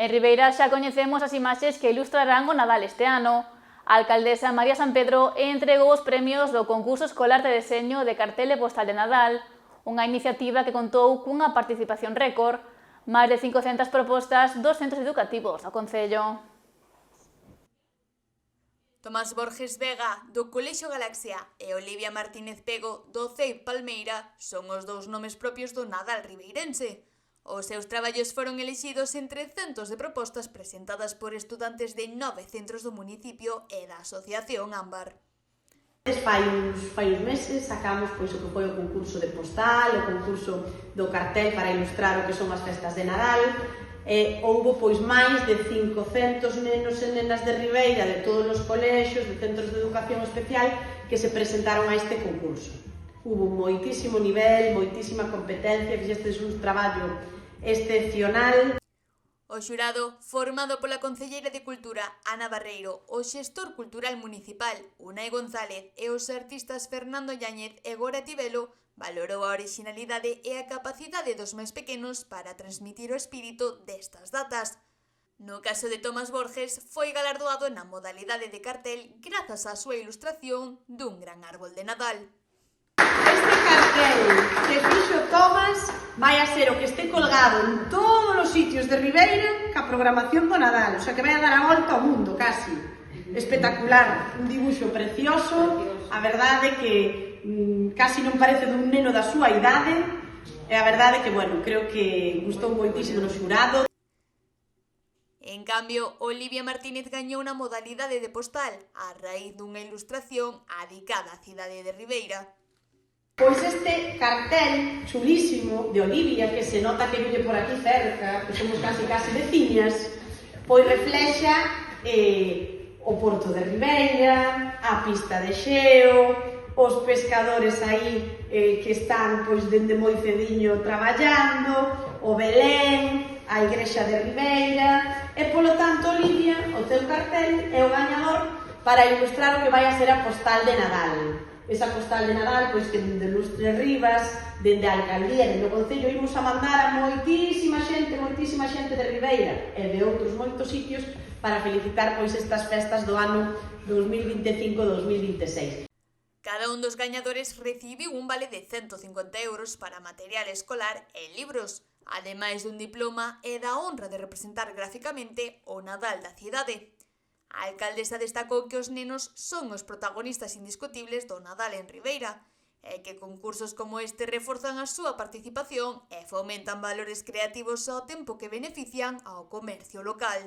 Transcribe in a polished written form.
En Ribeira xa coñecemos as imaxes que ilustrarán o Nadal este ano. A alcaldesa María San Pedro entregou os premios do concurso escolar de deseño de cartel e postal de Nadal, unha iniciativa que contou cunha participación récord, máis de 500 propostas dos centros educativos do concello. Tomás Borges Vega, do Colexio Galaxia, e Olivia Martínez Pego, do CEIP Palmeira, son os dous nomes propios do Nadal ribeirense. Os seus traballos foron elixidos entre centos de propostas presentadas por estudantes de 9 centros do municipio e da Asociación Ámbar. Fai uns meses sacamos o que foi o concurso de postal, o concurso do cartel para ilustrar o que son as festas de Nadal. Houbo máis de 500 nenos e nenas de Ribeira, de todos os colexios, de centros de educación especial, que se presentaron a este concurso. Hubo moitísimo nivel, moitísima competencia, fixestes un traballo excepcional. O xurado, formado pola concelleira de Cultura, Ana Barreiro, o xestor cultural municipal, Unai González, e os artistas Fernando Yáñez e Gora Tibelo, valorou a orixinalidade e a capacidade dos máis pequenos para transmitir o espírito destas datas. No caso de Tomás Borges, foi galardoado na modalidade de cartel grazas á súa ilustración dun gran árbol de Nadal. Este cartel que fixo Tomás vai a ser o que este colgado en todos os sitios de Ribeira ca programación do Nadal, o sea que vai a dar a volta ao mundo, casi. Espectacular, un dibuixo precioso, a verdade que casi non parece dun neno da súa idade, e a verdade que, creo que gustou moitísimo no xurado. En cambio, Olivia Martínez gañou na modalidade de postal, a raíz dunha ilustración adicada á cidade de Ribeira. Pois este cartel chulísimo de Olivia, que se nota que vive por aquí cerca, que somos casi veciñas, pois reflexa o porto de Ribeira, a pista de xeo, os pescadores aí que están dende moi cediño traballando, o Belén, a igrexa de Ribeira, e polo tanto Olivia, o teu cartel, é o gañador para ilustrar o que vai a ser a postal de Nadal. Esa postal de Nadal, que dende Lustre Rivas, dende a alcaldía, dende o concello, imos a mandar a moitísima xente de Ribeira e de outros moitos sitios para felicitar estas festas do ano 2025-2026. Cada un dos gañadores recibiu un vale de 150 euros para material escolar e libros, ademais dun diploma e da honra de representar gráficamente o Nadal da cidade. A alcaldesa destacou que os nenos son os protagonistas indiscutibles do Nadal en Ribeira e que concursos como este reforzan a súa participación e fomentan valores creativos ao tempo que benefician ao comercio local.